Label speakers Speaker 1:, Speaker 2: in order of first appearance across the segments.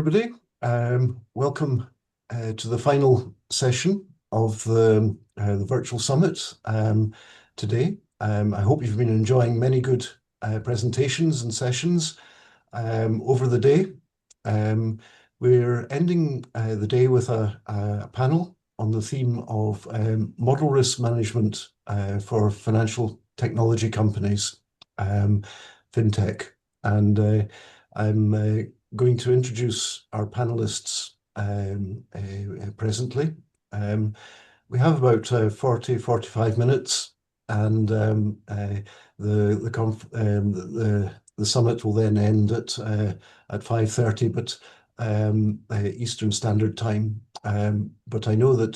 Speaker 1: Everybody. Welcome to the final session of the virtual summit today. I hope you've been enjoying many good presentations and sessions over the day. We're ending the day with a panel on the theme of model risk management for financial technology companies, fintech. And I'm going to introduce our panelists presently. We have about 45 minutes, and the summit will then end at 5:30, but Eastern Standard Time. But I know that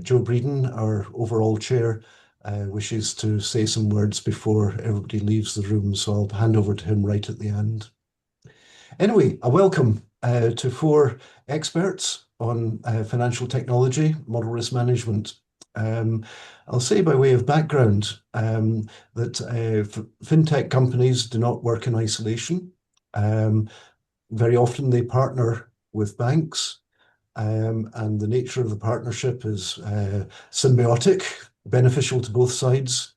Speaker 1: Joe Breeden, our overall chair, wishes to say some words before everybody leaves the room, so I'll hand over to him right at the end. Anyway, a welcome to four experts on financial technology, model risk management. I'll say by way of background that fintech companies do not work in isolation. Very often they partner with banks, and the nature of the partnership is symbiotic, beneficial to both sides.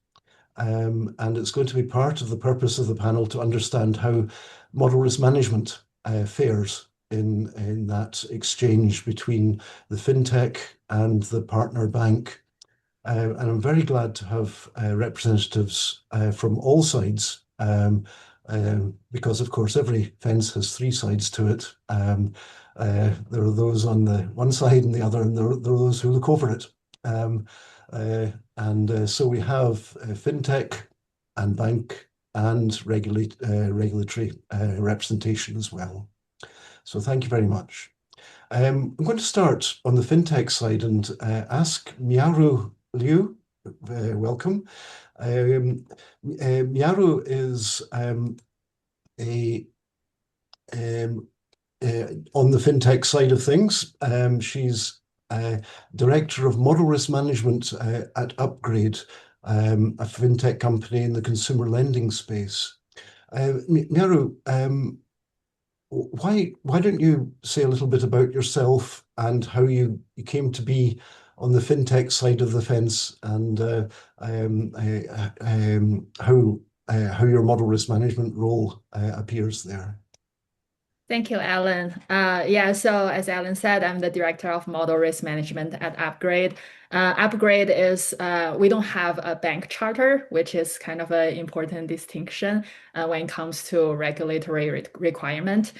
Speaker 1: And it's going to be part of the purpose of the panel to understand how model risk management fares in that exchange between the fintech and the partner bank. And I'm very glad to have representatives from all sides, because of course every fence has three sides to it. There are those on the one side and the other, and there are those who look over it. So we have fintech and bank and regulatory representation as well. So thank you very much. I'm going to start on the fintech side and ask Miaoru Liu, welcome. Miaoru is on the fintech side of things. She's Director of Model Risk Management at Upgrade, a fintech company in the consumer lending space. Miaoru, why don't you say a little bit about yourself and how you came to be on the fintech side of the fence, and how your model risk management role appears there?
Speaker 2: Thank you, Alan. So as Alan said, I'm the Director of Model Risk Management at Upgrade. Upgrade is, we don't have a bank charter, which is kind of an important distinction when it comes to regulatory requirement.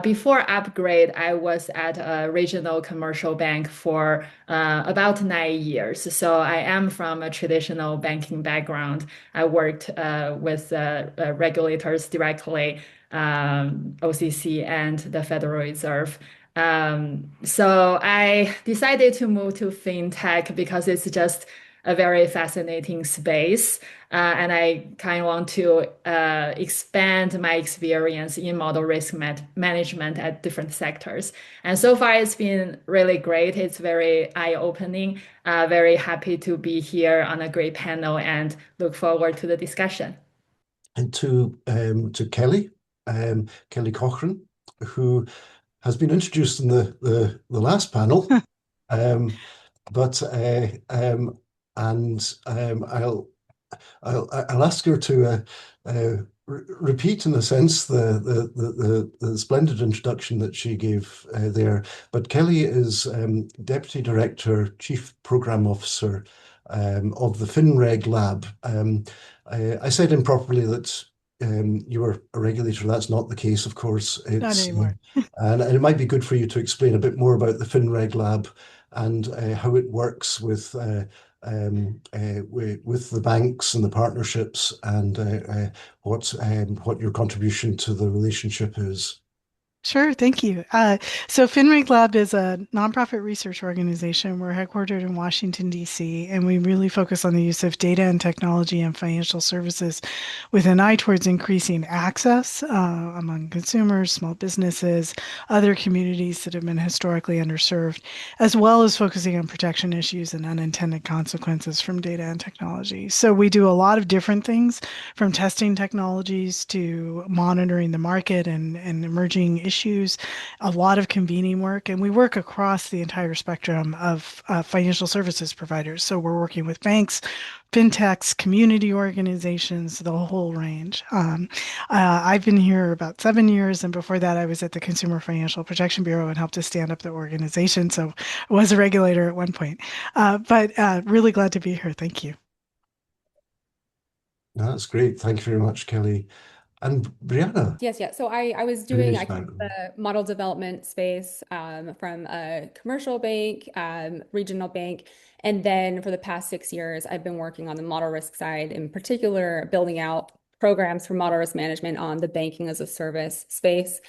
Speaker 2: Before Upgrade, I was at a regional commercial bank for about 9 years. So I am from a traditional banking background. I worked with regulators directly, OCC and the Federal Reserve. So I decided to move to fintech because it's just a very fascinating space. And I kind of want to expand my experience in model risk management at different sectors. And so far, it's been really great. It's very eye-opening. Very happy to be here on a great panel and look forward to the discussion.
Speaker 1: And to Kelly, Kelly Cochran, who has been introduced in the last panel, but I'll ask her to repeat, in a sense, the splendid introduction that she gave there. But Kelly is Deputy Director, Chief Program Officer of the FinReg Lab. I said improperly that you were a regulator. That's not the case, of course.
Speaker 3: Not anymore.
Speaker 1: And it might be good for you to explain a bit more about the FinReg Lab and how it works with the banks and the partnerships, and what your contribution to the relationship is.
Speaker 3: Sure, thank you. So FinReg Lab is a nonprofit research organization. We're headquartered in Washington, D.C., and we really focus on the use of data and technology and financial services with an eye towards increasing access among consumers, small businesses, other communities that have been historically underserved, as well as focusing on protection issues and unintended consequences from data and technology. So we do a lot of different things, from testing technologies to monitoring the market and emerging issues, a lot of convening work, and we work across the entire spectrum of financial services providers. So we're working with banks, fintechs, community organizations, the whole range. I've been here about 7 years, and before that, I was at the Consumer Financial Protection Bureau and helped to stand up the organization. So I was a regulator at one point. But really glad to be here. Thank you.
Speaker 1: That's great. Thank you very much, Kelly. And Brianna,
Speaker 4: Yes, yeah. So I come from the model development space from a commercial bank, regional bank. And then for the past 6 years, I've been working on the model risk side, in particular, building out programs for model risk management on the banking as a service space.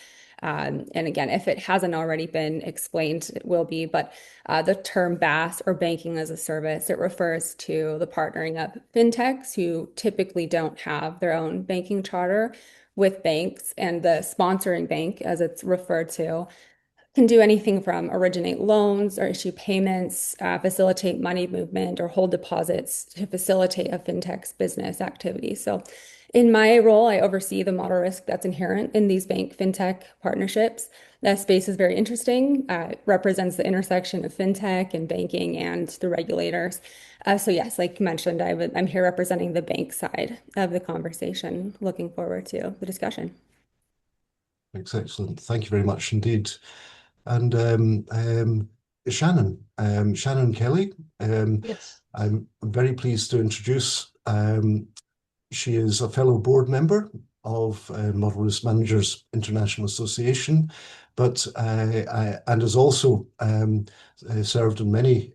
Speaker 4: And again, if it hasn't already been explained, it will be. But the term BaaS, or banking as a service, it refers to the partnering of fintechs who typically don't have their own banking charter with banks, and the sponsoring bank, as it's referred to, can do anything from originate loans or issue payments, facilitate money movement, or hold deposits to facilitate a fintech's business activity. So in my role, I oversee the model risk that's inherent in these bank fintech partnerships. That space is very interesting. It represents the intersection of fintech and banking and the regulators. So yes, like mentioned, I'm here representing the bank side of the conversation. Looking forward to the discussion.
Speaker 1: excellent. Thank you very much indeed. And Shannon Kelly.
Speaker 5: Yes.
Speaker 1: I'm very pleased to introduce. She is a fellow board member of Model Risk Managers International Association, but and has also served in many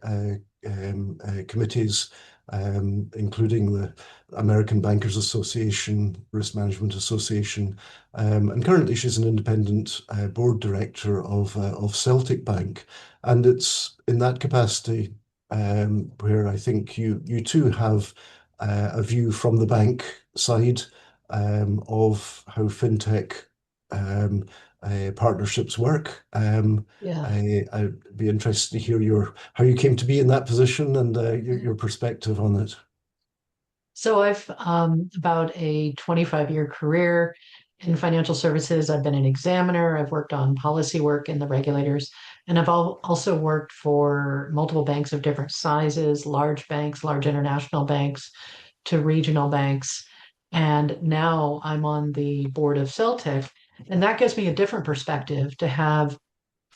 Speaker 1: committees, including the American Bankers Association, Risk Management Association, and currently she's an independent board director of Celtic Bank, and it's in that capacity where I think you too have a view from the bank side of how fintech um, partnerships work.
Speaker 5: Yeah.
Speaker 1: I'd be interested to hear how you came to be in that position and your perspective on it.
Speaker 5: So I've about a 25-year career in financial services. I've been an examiner. I've worked on policy work in the regulators, and I've also worked for multiple banks of different sizes, large banks, large international banks, to regional banks. And now I'm on the board of Celtic, and that gives me a different perspective to have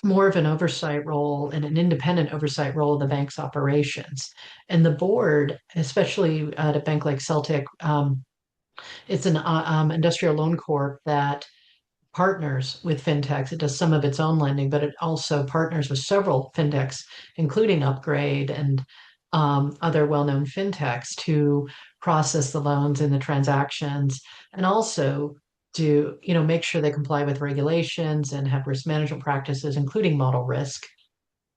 Speaker 5: more of an oversight role and an independent oversight role of the bank's operations. And the board, especially at a bank like Celtic, it's an industrial loan corp that partners with fintechs. It does some of its own lending, but it also partners with several fintechs, including Upgrade and other well-known fintechs, to process the loans and the transactions, and also to make sure they comply with regulations and have risk management practices, including model risk.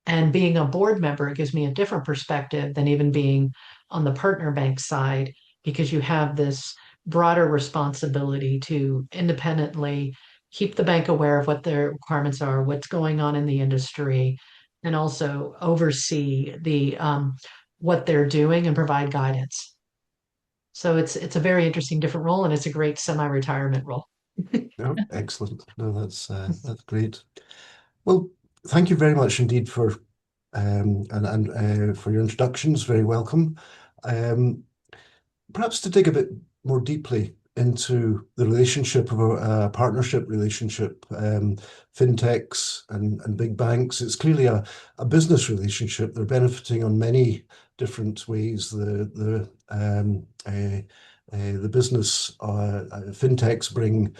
Speaker 5: And being a board member, it gives me a different perspective than even being on the partner bank side, because you have this broader responsibility to independently keep the bank aware of what their requirements are, what's going on in the industry, and also oversee the what they're doing and provide guidance. So it's a very interesting, different role, and it's a great semi-retirement role.
Speaker 1: No, excellent. No, that's great. Well, thank you very much indeed for and for your introductions. Very welcome. Um, Perhaps to dig a bit more deeply into the relationship of a partnership relationship, fintechs and big banks. It's clearly a business relationship. They're benefiting on many different ways. The business fintechs bring,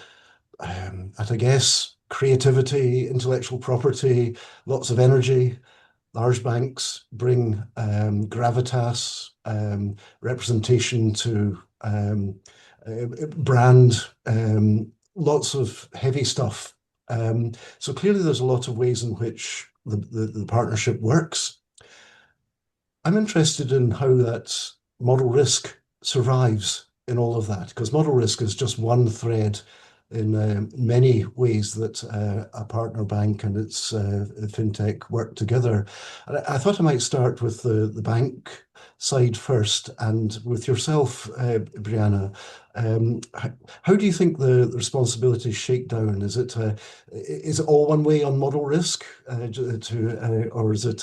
Speaker 1: I guess, creativity, intellectual property, lots of energy. Large banks bring gravitas, representation to brand, lots of heavy stuff. So clearly there's a lot of ways in which the partnership works. I'm interested in how that model risk survives in all of that, because model risk is just one thread in many ways that a partner bank and its fintech work together. And I thought I might start with the bank side first, and with yourself, Briana. How do you think the responsibilities shake down? Is it all one way on model risk, or is it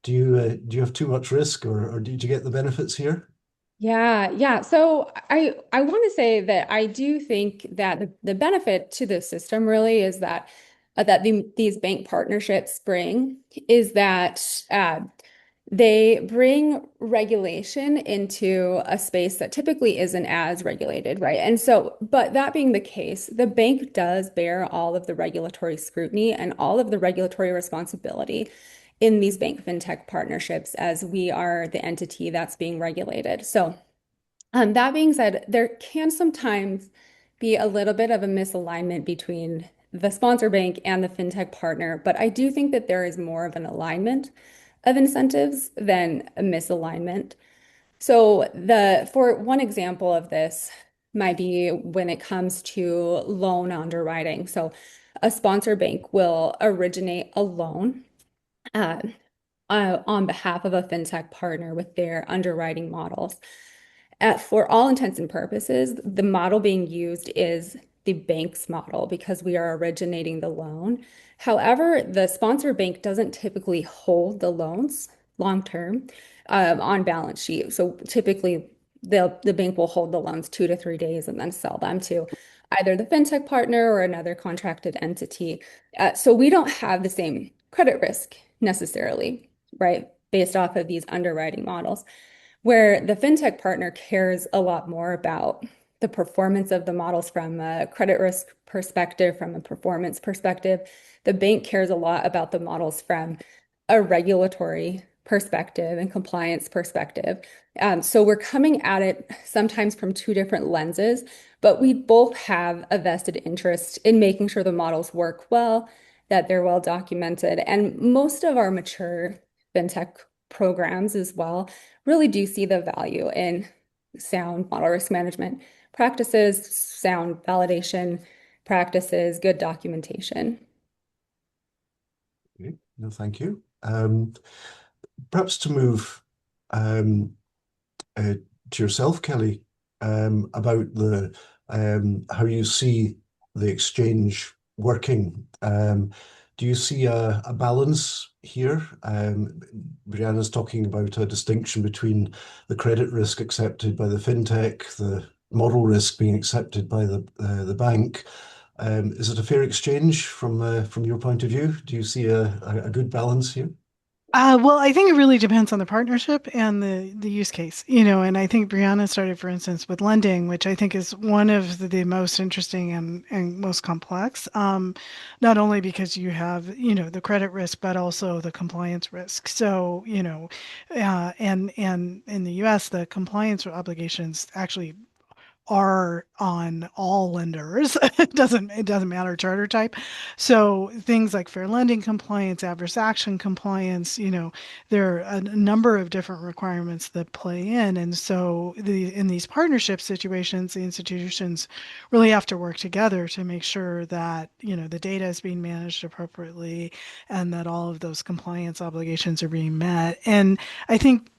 Speaker 1: do you have too much risk, or did you get the benefits here?
Speaker 4: Yeah. So I want to say that I do think that the benefit to the system really is that these bank partnerships bring is that they bring regulation into a space that typically isn't as regulated, right? And so, but that being the case, the bank does bear all of the regulatory scrutiny and all of the regulatory responsibility in these bank fintech partnerships as we are the entity that's being regulated. So, that being said, there can sometimes be a little bit of a misalignment between the sponsor bank and the fintech partner, but I do think that there is more of an alignment of incentives than a misalignment. So for one example of this might be when it comes to loan underwriting. So a sponsor bank will originate a loan uh, on behalf of a fintech partner with their underwriting models. For all intents and purposes, the model being used is the bank's model because we are originating the loan. However, the sponsor bank doesn't typically hold the loans long term on balance sheet. So typically, the bank will hold the loans 2 to 3 days and then sell them to either the fintech partner or another contracted entity. So we don't have the same credit risk necessarily, right? Based off of these underwriting models where the fintech partner cares a lot more about the performance of the models from a credit risk perspective, from a performance perspective. The bank cares a lot about the models from a regulatory perspective and compliance perspective. So we're coming at it sometimes from two different lenses, but we both have a vested interest in making sure the models work well, that they're well documented. And most of our mature fintech programs as well really do see the value in sound model risk management practices, sound validation practices, good documentation.
Speaker 1: Okay. No, thank you. Perhaps to move um, to yourself, Kelly, about the how you see the exchange working. Do you see a balance here? Brianna's talking about a distinction between the credit risk accepted by the fintech, the model risk being accepted by the bank. Is it a fair exchange from your point of view? Do you see a good balance here?
Speaker 3: Well, I think it really depends on the partnership and the use case, and I think Brianna started, for instance, with lending, which I think is one of the most interesting and most complex, not only because you have, the credit risk, but also the compliance risk. So, and in the US, the compliance obligations actually are on all lenders. It doesn't matter charter type. So things like fair lending compliance, adverse action compliance, there are a number of different requirements that play in. And so in these partnership situations, the institutions really have to work together to make sure that, the data is being managed appropriately and that all of those compliance obligations are being met. And I think,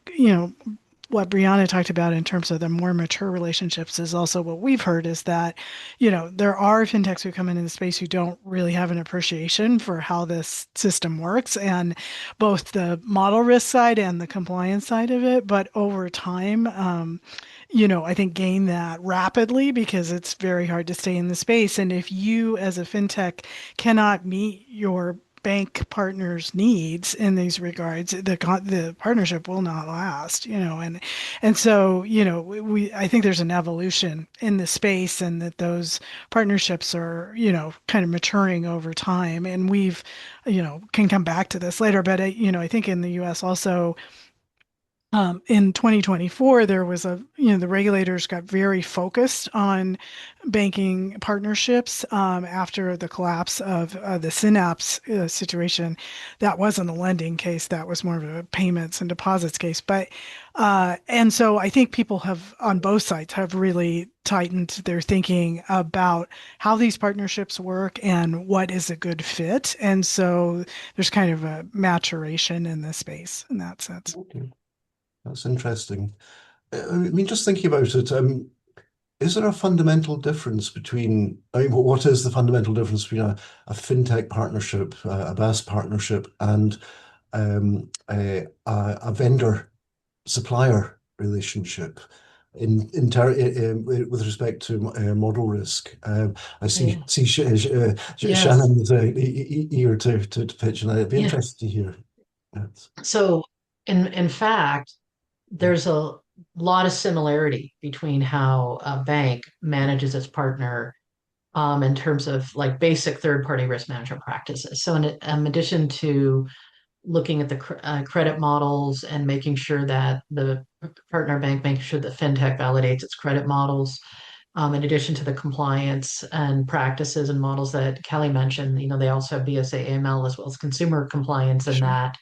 Speaker 3: what Brianna talked about in terms of the more mature relationships is also what we've heard is that, there are fintechs who come into the space who don't really have an appreciation for how this system works and both the model risk side and the compliance side of it. But over time, I think gain that rapidly because it's very hard to stay in the space. And if you as a fintech cannot meet your bank partners' needs in these regards, the partnership will not last, and so we I think there's an evolution in the space, and that those partnerships are kind of maturing over time, and we've can come back to this later, but I think in the U.S. also In 2024, there was the regulators got very focused on banking partnerships after the collapse of the Synapse situation. That wasn't a lending case, that was more of a payments and deposits case. And so I think people on both sides have really tightened their thinking about how these partnerships work and what is a good fit. And so there's kind of a maturation in the space in that sense.
Speaker 1: Okay. That's interesting. I mean, just thinking about it, is there a fundamental difference between, I mean, what is the fundamental difference between a fintech partnership, a BaaS partnership, and a vendor supplier relationship with respect to model risk? I see
Speaker 5: Yes.
Speaker 1: Shannon is eager to pitch, and I'd be interested to hear. Yes.
Speaker 5: So, in fact, there's a lot of similarity between how a bank manages its partner in terms of like basic third-party risk management practices. So, in addition to looking at the credit models and making sure that the partner bank making sure that fintech validates its credit models, in addition to the compliance and practices and models that Kelly mentioned, they also have BSA AML as well as consumer compliance in that.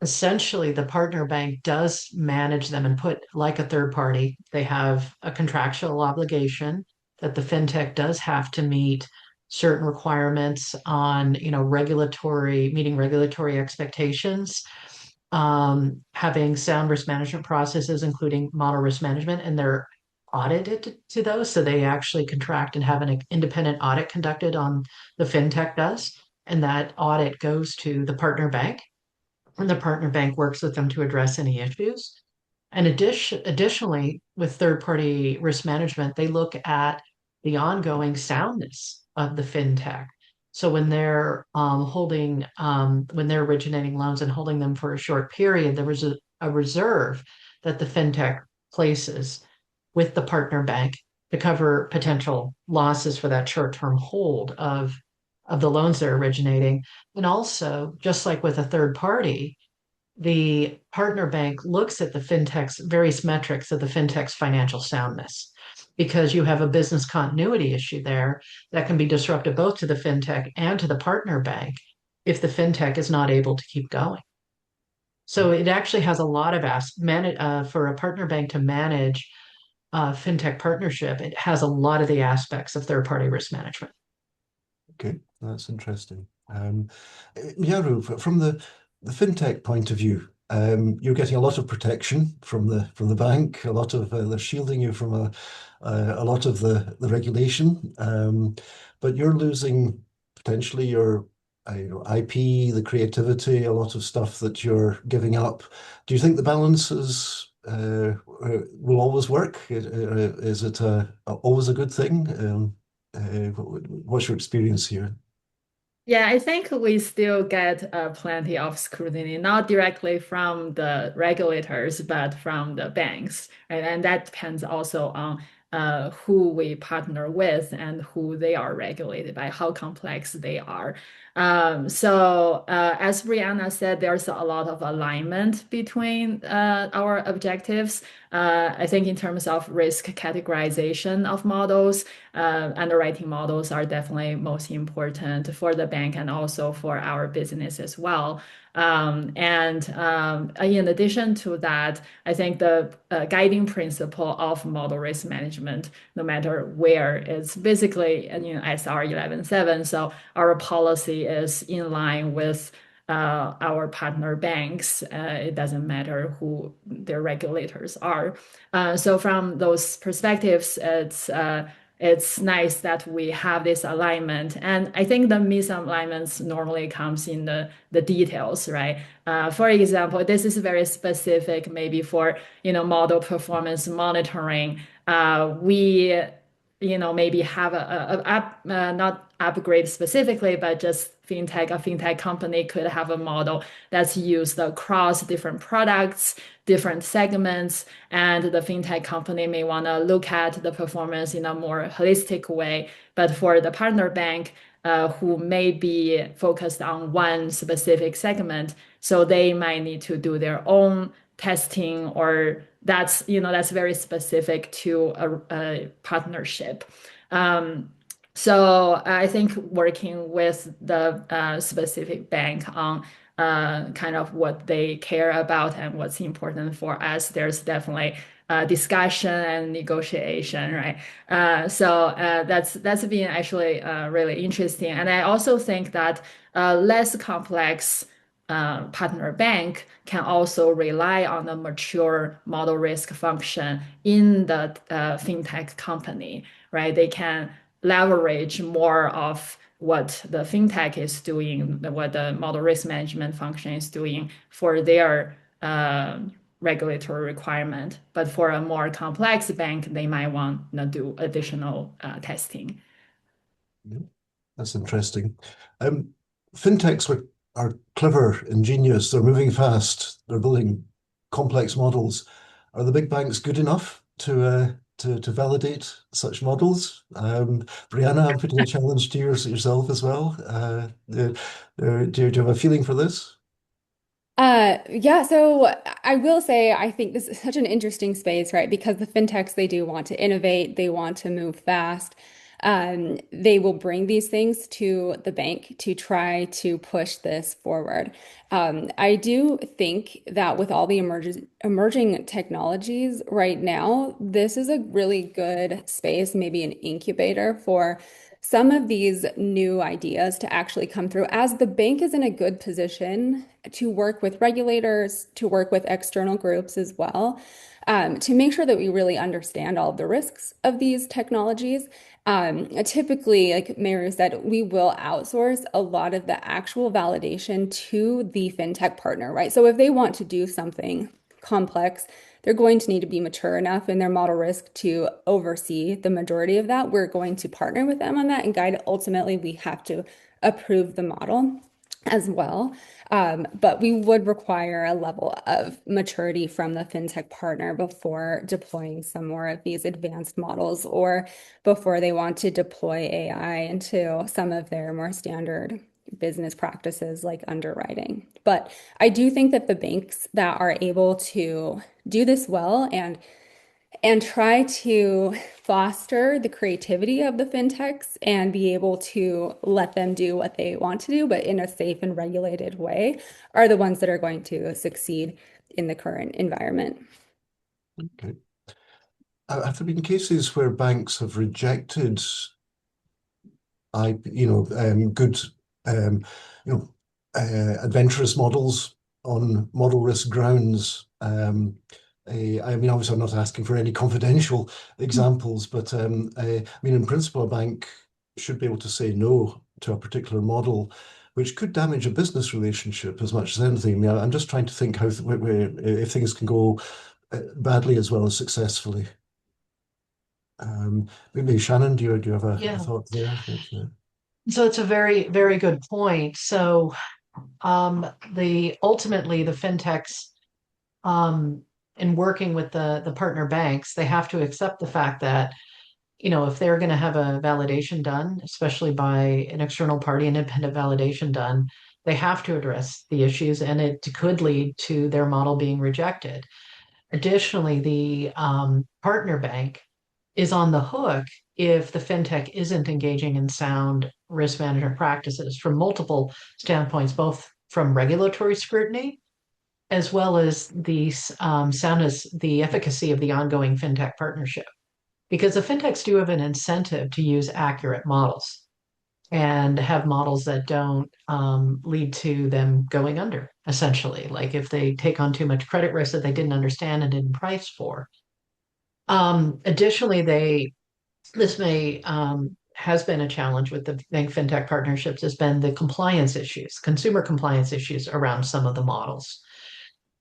Speaker 5: Essentially, the partner bank does manage them and put like a third party. They have a contractual obligation that the fintech does have to meet certain requirements on, meeting regulatory expectations, having sound risk management processes, including model risk management, and they're audited to those. So they actually contract and have an independent audit conducted on the fintech does. And that audit goes to the partner bank and the partner bank works with them to address any issues. And additionally, with third-party risk management, they look at the ongoing soundness of the fintech. So when they're when they're originating loans and holding them for a short period, there was a reserve that the fintech places with the partner bank to cover potential losses for that short-term hold of the loans they're originating. And also, just like with a third party, the partner bank looks at the fintech's various metrics of the fintech's financial soundness because you have a business continuity issue there that can be disruptive both to the fintech and to the partner bank if the fintech is not able to keep going. So it actually has a lot of for a partner bank to manage a fintech partnership. It has a lot of the aspects of third-party risk management.
Speaker 1: Okay, that's interesting. Miaoru, from the fintech point of view, you're getting a lot of protection from the bank. A lot of they're shielding you from a lot of the regulation, but you're losing potentially your IP, the creativity, a lot of stuff that you're giving up. Do you think the balance will always work? Is it always a good thing? What's your experience here?
Speaker 2: Yeah, I think we still get plenty of scrutiny, not directly from the regulators, but from the banks. Right? And that depends also on who we partner with and who they are regulated by, how complex they are. As Briana said, there's a lot of alignment between our objectives. I think in terms of risk categorization of models, underwriting models are definitely most important for the bank and also for our business as well. In addition to that, I think the guiding principle of model risk management, no matter where, it's basically SR 11.7. So our policy is in line with our partner banks. It doesn't matter who their regulators are. So from those perspectives, it's nice that we have this alignment. And I think the misalignments normally comes in the details, right? For example, this is very specific maybe for, model performance monitoring. We maybe have not upgrade specifically, but just a fintech company could have a model that's used across different products, different segments, and the fintech company may want to look at the performance in a more holistic way. But for the partner bank, who may be focused on one specific segment, so they might need to do their own testing, or that's very specific to a partnership. So I think working with the specific bank on kind of what they care about and what's important for us, there's definitely discussion and negotiation, right? So that's been actually really interesting. And I also think that less complex partner bank can also rely on the mature model risk function in the fintech company, right? They can leverage more of what the fintech is doing, what the model risk management function is doing for their regulatory requirement. But for a more complex bank, they might want to do additional testing.
Speaker 1: Yeah, that's interesting. Fintechs are clever, ingenious. They're moving fast. They're building complex models. Are the big banks good enough to validate such models? Briana, I'm putting a challenge to yourself as well. Do you have a feeling for this?
Speaker 4: Yeah, so I will say I think this is such an interesting space, right? Because the fintechs, they do want to innovate, they want to move fast. They will bring these things to the bank to try to push this forward. I do think that with all the emerging technologies right now, this is a really good space, maybe an incubator for some of these new ideas to actually come through, as the bank is in a good position to work with regulators, to work with external groups as well, to make sure that we really understand all of the risks of these technologies. Typically, like Mary said, we will outsource a lot of the actual validation to the fintech partner, right? So if they want to do something complex, they're going to need to be mature enough in their model risk to oversee the majority of that. We're going to partner with them on that and guide. Ultimately, we have to approve the model as well. But we would require a level of maturity from the fintech partner before deploying some more of these advanced models, or before they want to deploy AI into some of their more standard business practices like underwriting. But I do think that the banks that are able to do this well and try to foster the creativity of the fintechs and be able to let them do what they want to do, but in a safe and regulated way, are the ones that are going to succeed in the current environment.
Speaker 1: Okay. Have there been cases where banks have rejected good, um, you know, adventurous models on model risk grounds? I mean, obviously, I'm not asking for any confidential examples, but I mean, in principle, a bank should be able to say no to a particular model, which could damage a business relationship as much as anything. I mean, I'm just trying to think how if things can go badly as well as successfully. Maybe Shannon, do you have a
Speaker 5: Yeah.
Speaker 1: thought there?
Speaker 5: So it's a very, very good point. So ultimately the fintechs, in working with the partner banks, they have to accept the fact that, if they're going to have a validation done, especially by an external party, an independent validation done, they have to address the issues, and it could lead to their model being rejected. Additionally, the partner bank is on the hook if the fintech isn't engaging in sound risk management practices from multiple standpoints, both from regulatory scrutiny as well as the soundness, the efficacy of the ongoing fintech partnership. Because the fintechs do have an incentive to use accurate models and have models that don't lead to them going under, essentially. Like if they take on too much credit risk that they didn't understand and didn't price for. Additionally, this may has been a challenge with the bank fintech partnerships, has been the compliance issues, consumer compliance issues around some of the models.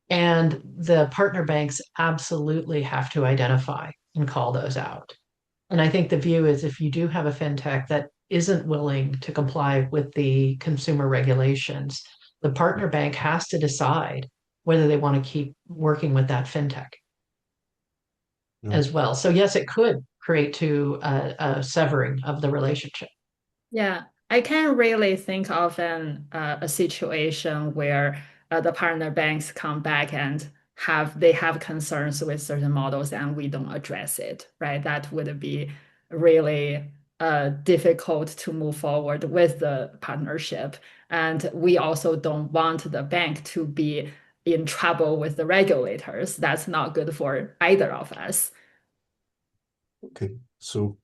Speaker 5: And the partner banks absolutely have to identify and call those out. And I think the view is, if you do have a fintech that isn't willing to comply with the consumer regulations, the partner bank has to decide whether they want to keep working with that fintech as well. So yes, it could create to a severing of the relationship.
Speaker 2: Yeah, I can't really think of a situation where the partner banks come back and they have concerns with certain models and we don't address it, right? That would be really difficult to move forward with the partnership. And we also don't want the bank to be in trouble with the regulators. That's not good for either of us.
Speaker 1: Okay, so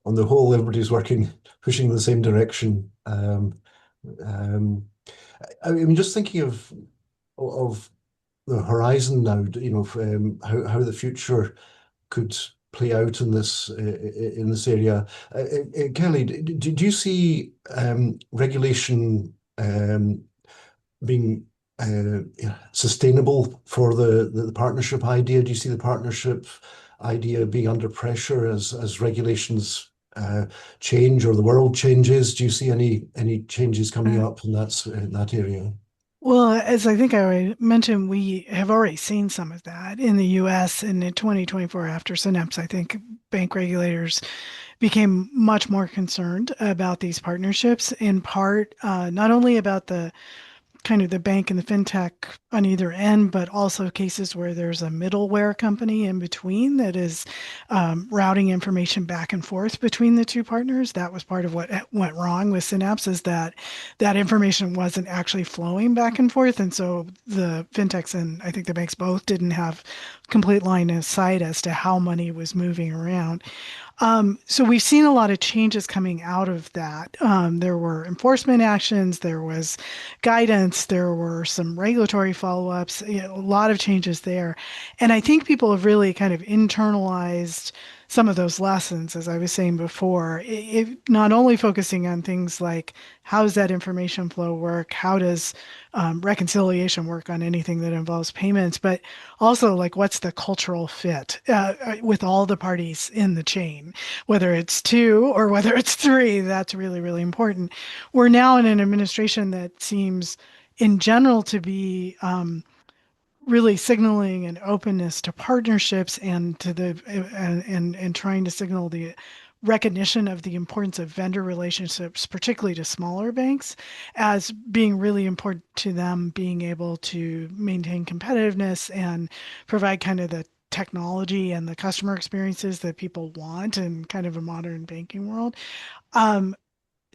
Speaker 1: on the whole, everybody's pushing in the same direction. Um, I mean, just thinking of the horizon now, how the future could play out in this area. Kelly, do you see regulation being sustainable for the partnership idea? Do you see the partnership idea being under pressure as regulations change or the world changes? Do you see any changes coming up in that area?
Speaker 3: Well, as I think I already mentioned, we have already seen some of that in the US. And in 2024, after Synapse, I think bank regulators became much more concerned about these partnerships, in part, not only about the kind of the bank and the fintech on either end, but also cases where there's a middleware company in between that is routing information back and forth between the two partners. That was part of what went wrong with Synapse, is that that information wasn't actually flowing back and forth. And so the fintechs and I think the banks both didn't have complete line of sight as to how money was moving around. So we've seen a lot of changes coming out of that. There were enforcement actions, there was guidance, there were some regulatory follow-ups, a lot of changes there. And I think people have really kind of internalized some of those lessons, as I was saying before, not only focusing on things like how does that information flow work, how does reconciliation work on anything that involves payments, but also like what's the cultural fit with all the parties in the chain, whether it's two or whether it's three. That's really, really important. We're now in an administration that seems in general to be really signaling an openness to partnerships and to the and trying to signal the recognition of the importance of vendor relationships, particularly to smaller banks, as being really important to them being able to maintain competitiveness and provide kind of the technology and the customer experiences that people want in kind of a modern banking world. Um,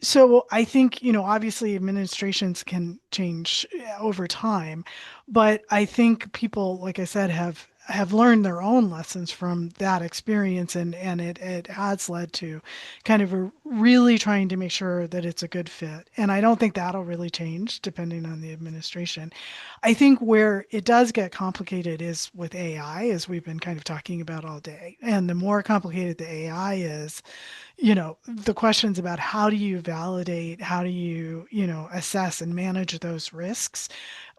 Speaker 3: so I think, obviously administrations can change over time, but I think people, like I said, have learned their own lessons from that experience, and it has led to kind of really trying to make sure that it's a good fit. And I don't think that'll really change depending on the administration. I think where it does get complicated is with AI, as we've been kind of talking about all day. And the more complicated the AI is, the questions about how do you validate, how do you, assess and manage those risks,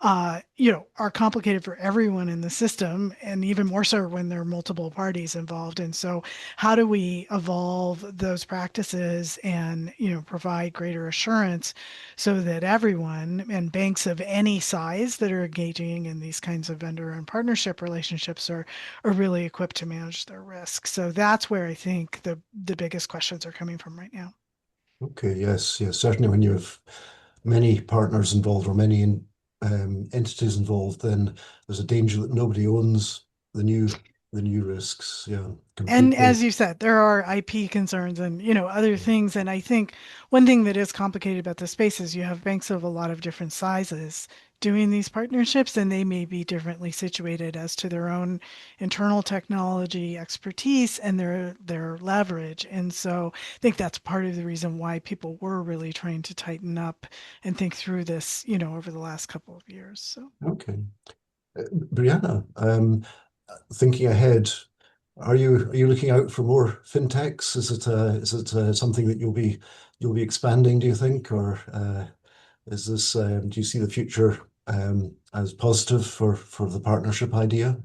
Speaker 3: are complicated for everyone in the system, and even more so when there are multiple parties involved. And so how do we evolve those practices and, provide greater assurance so that everyone, and banks of any size that are engaging in these kinds of vendor and partnership relationships, are really equipped to manage their risk. So that's where I think the biggest questions are coming from right now.
Speaker 1: Okay, yes, yes, certainly when you have many partners involved or many entities involved, then there's a danger that nobody owns the new risks. Yeah,
Speaker 3: And
Speaker 1: completely.
Speaker 3: as you said, there are IP concerns and, other things. And I think one thing that is complicated about the space is you have banks of a lot of different sizes doing these partnerships, and they may be differently situated as to their own internal technology expertise and their leverage. And so I think that's part of the reason why people were really trying to tighten up and think through this, over the last couple of years. So.
Speaker 1: Okay. Brianna, thinking ahead, are you looking out for more fintechs? Is it something that you'll be expanding, do you think, or is this do you see the future as positive for the partnership idea?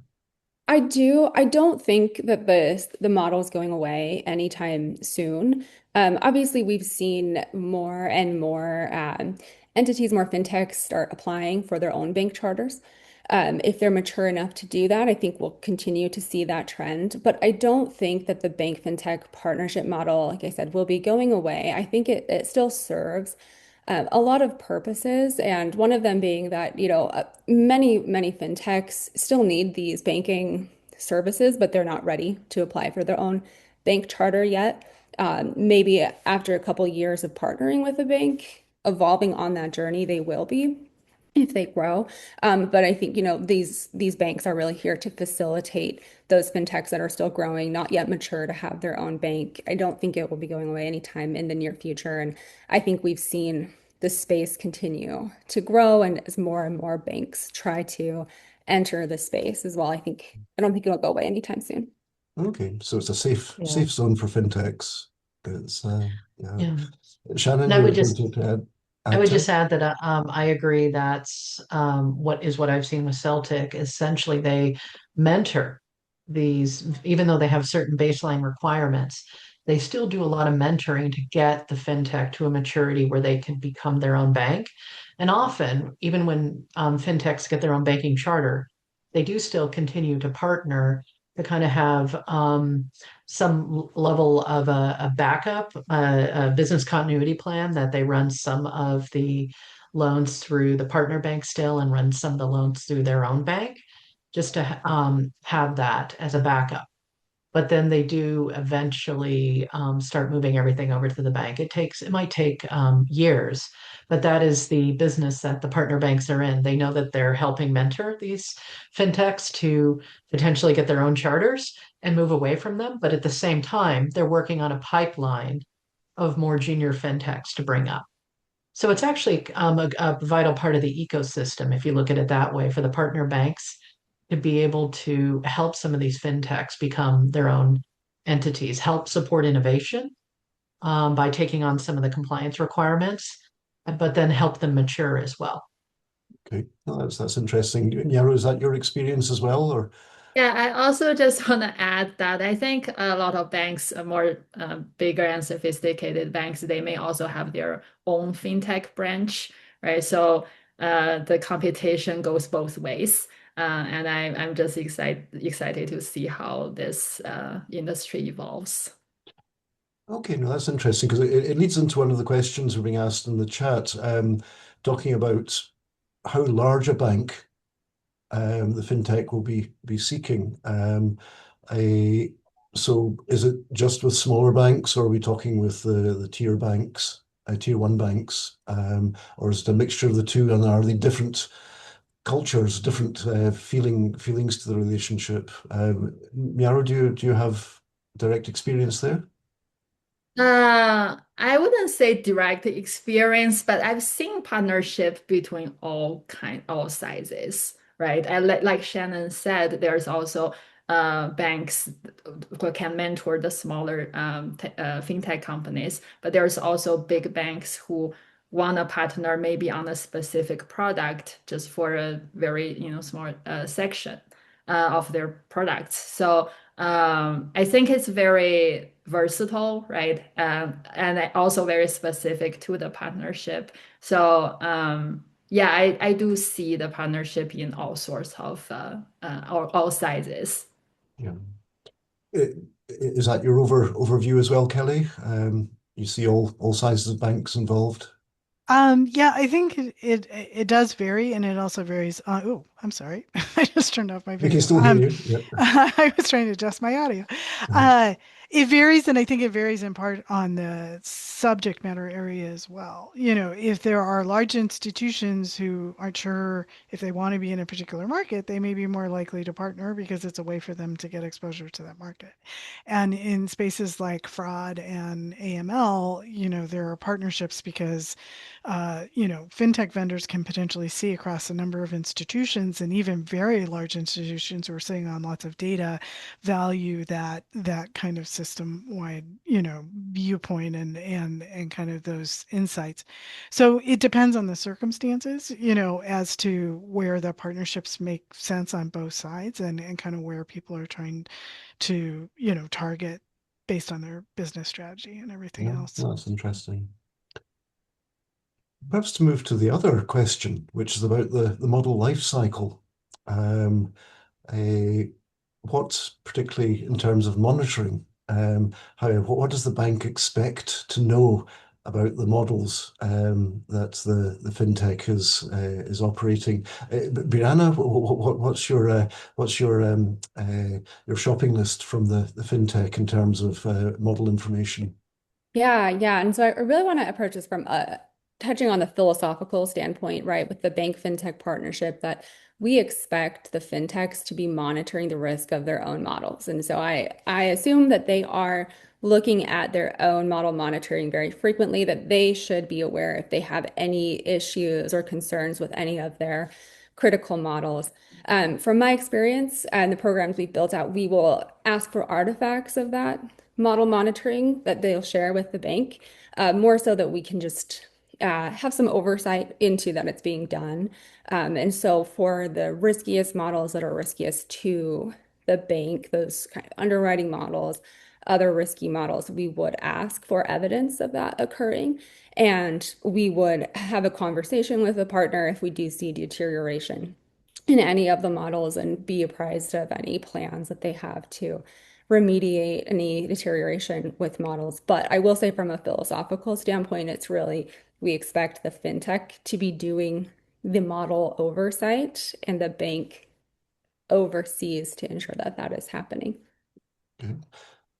Speaker 4: I do. I don't think that the model is going away anytime soon. Obviously, we've seen more and more entities, more fintechs start applying for their own bank charters. If they're mature enough to do that, I think we'll continue to see that trend. But I don't think that the bank fintech partnership model, like I said, will be going away. I think it still serves a lot of purposes, and one of them being that, many fintechs still need these banking services, but they're not ready to apply for their own bank charter yet. Maybe after a couple years of partnering with a bank, evolving on that journey, they will be if they grow. But I think, these banks are really here to facilitate those fintechs that are still growing, not yet mature to have their own bank. I don't think it will be going away anytime in the near future. And I think we've seen the space continue to grow, and as more and more banks try to enter the space as well, I don't think it'll go away anytime soon.
Speaker 1: Okay, so it's a safe
Speaker 5: Yeah.
Speaker 1: zone for fintechs. It's yeah.
Speaker 5: Yeah.
Speaker 1: Shannon,
Speaker 5: And I
Speaker 1: you
Speaker 5: would
Speaker 1: were
Speaker 5: just
Speaker 1: going to
Speaker 5: I
Speaker 1: add
Speaker 5: would
Speaker 1: to it?
Speaker 5: just add that I agree that's what I've seen with Celtic. Essentially, they mentor these, even though they have certain baseline requirements, they still do a lot of mentoring to get the fintech to a maturity where they can become their own bank. And often, even when fintechs get their own banking charter, they do still continue to partner to kind of have some level of a backup, a business continuity plan that they run some of the loans through the partner bank still and run some of the loans through their own bank, just to have that as a backup. But then they do eventually start moving everything over to the bank. It might take years, but that is the business that the partner banks are in. They know that they're helping mentor these fintechs to potentially get their own charters and move away from them. But at the same time, they're working on a pipeline of more junior fintechs to bring up. So it's actually a vital part of the ecosystem, if you look at it that way, for the partner banks to be able to help some of these fintechs become their own entities, help support innovation by taking on some of the compliance requirements, but then help them mature as well.
Speaker 1: Okay, well, that's interesting. Miaoru, is that your experience as well, or?
Speaker 2: Yeah, I also just want to add that I think a lot of banks, more bigger and sophisticated banks, they may also have their own fintech branch, right? So the competition goes both ways. And I'm just excited to see how this industry evolves.
Speaker 1: Okay, no, that's interesting because it leads into one of the questions we're being asked in the chat, talking about how large a bank the fintech will be seeking. A, so is it just with smaller banks, or are we talking with the tier banks, tier one banks, or is it a mixture of the two? And are they different cultures, different feelings to the relationship? Miaro, do you have direct experience there?
Speaker 2: I wouldn't say direct experience, but I've seen partnership between all sizes, right? And like Shannon said, there's also banks who can mentor the smaller fintech companies, but there's also big banks who want to partner maybe on a specific product just for a very small section of their products. So I think it's very versatile, right? And also very specific to the partnership. So yeah, I do see the partnership in all sorts of all sizes.
Speaker 1: Yeah. Is that your overview as well, Kelly? You see all sizes of banks involved.
Speaker 3: Yeah, I think it does vary, and it also varies. Oh, I'm sorry, I just turned off my
Speaker 1: We can
Speaker 3: video.
Speaker 1: still hear you. Yeah.
Speaker 3: I was trying to adjust my audio. Uh, it varies, and I think it varies in part on the subject matter area as well. If there are large institutions who aren't sure if they want to be in a particular market, they may be more likely to partner because it's a way for them to get exposure to that market. And in spaces like fraud and AML, there are partnerships because fintech vendors can potentially see across a number of institutions, and even very large institutions who are sitting on lots of data value that kind of system-wide, viewpoint and kind of those insights. So it depends on the circumstances, as to where the partnerships make sense on both sides, and kind of where people are trying to, target based on their business strategy and everything
Speaker 1: Yeah,
Speaker 3: else.
Speaker 1: well, that's interesting. Perhaps to move to the other question, which is about the model life cycle. Um, what, particularly in terms of monitoring, what does the bank expect to know about the models that the fintech is operating. Briana, what's your shopping list from the fintech in terms of model information?
Speaker 4: Yeah. And so I really want to approach this from touching on the philosophical standpoint, right, with the bank fintech partnership that we expect the fintechs to be monitoring the risk of their own models. And so I assume that they are looking at their own model monitoring very frequently, that they should be aware if they have any issues or concerns with any of their critical models. From my experience and the programs we've built out, we will ask for artifacts of that model monitoring that they'll share with the bank, more so that we can just have some oversight into that it's being done. And so for the riskiest models that are riskiest to the bank, those kind of underwriting models, other risky models, we would ask for evidence of that occurring. And we would have a conversation with the partner if we do see deterioration in any of the models and be apprised of any plans that they have to remediate any deterioration with models. But I will say from a philosophical standpoint, it's really, we expect the fintech to be doing the model oversight and the bank oversees to ensure that that is happening.
Speaker 1: Okay.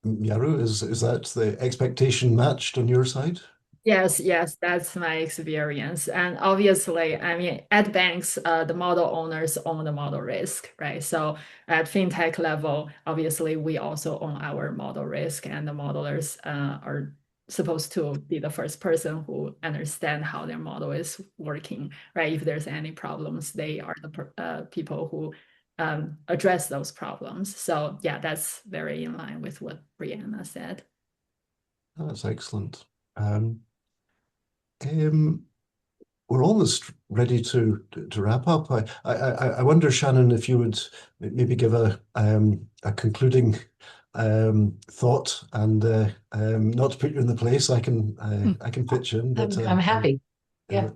Speaker 1: Miaoru, is that the expectation matched on your side?
Speaker 2: Yes, that's my experience. And obviously, I mean, at banks, the model owners own the model risk, right? So at fintech level, obviously, we also own our model risk, and the modelers are supposed to be the first person who understand how their model is working, right? If there's any problems, they are the people who address those problems. So yeah, that's very in line with what Briana said.
Speaker 1: That's excellent. Um, we're almost ready to wrap up. I wonder, Shannon, if you would maybe give a concluding thought, and not to put you in the place, I can pitch in, but
Speaker 5: I'm happy. Yeah.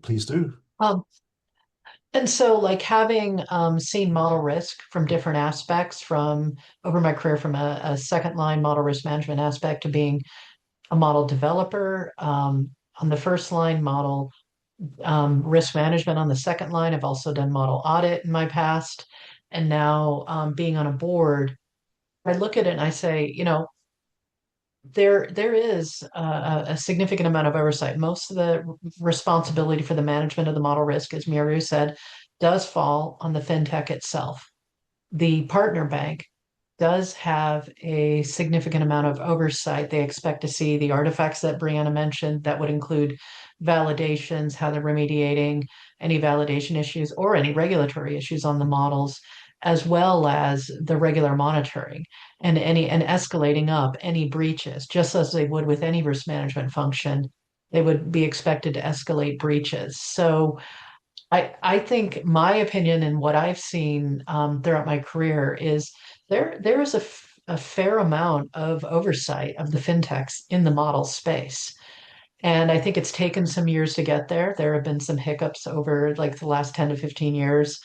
Speaker 1: Please do.
Speaker 5: And so, like, having seen model risk from different aspects, from over my career, from a second line model risk management aspect to being a model developer, on the first line model risk management on the second line. I've also done model audit in my past, and now being on a board, I look at it and I say, there is a significant amount of oversight. Most of the responsibility for the management of the model risk, as Miaoru said, does fall on the fintech itself. The partner bank does have a significant amount of oversight. They expect to see the artifacts that Briana mentioned. That would include validations, how they're remediating any validation issues or any regulatory issues on the models, as well as the regular monitoring and escalating up any breaches, just as they would with any risk management function. They would be expected to escalate breaches. So I think my opinion and what I've seen throughout my career is there is a fair amount of oversight of the fintechs in the model space. And I think it's taken some years to get there. There have been some hiccups over like the last 10 to 15 years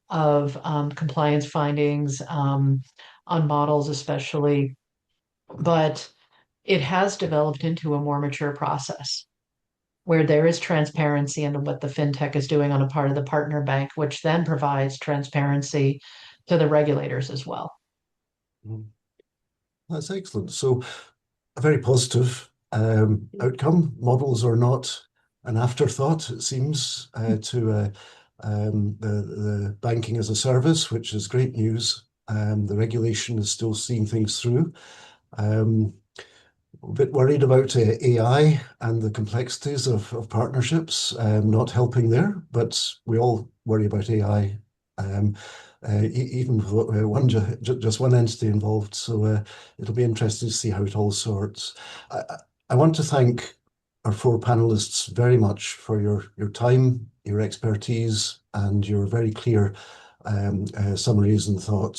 Speaker 5: of compliance findings on models, especially. But it has developed into a more mature process where there is transparency into what the fintech is doing on a part of the partner bank, which then provides transparency to the regulators as well.
Speaker 1: That's excellent. So a very positive outcome. Models are not an afterthought, it seems, to the banking as a service, which is great news. The regulation is still seeing things through. A bit worried about AI and the complexities of partnerships, not helping there, but we all worry about AI, even with just one entity involved. So it'll be interesting to see how it all sorts. I want to thank our four panelists very much for your time, your expertise, and your very clear summaries and thoughts.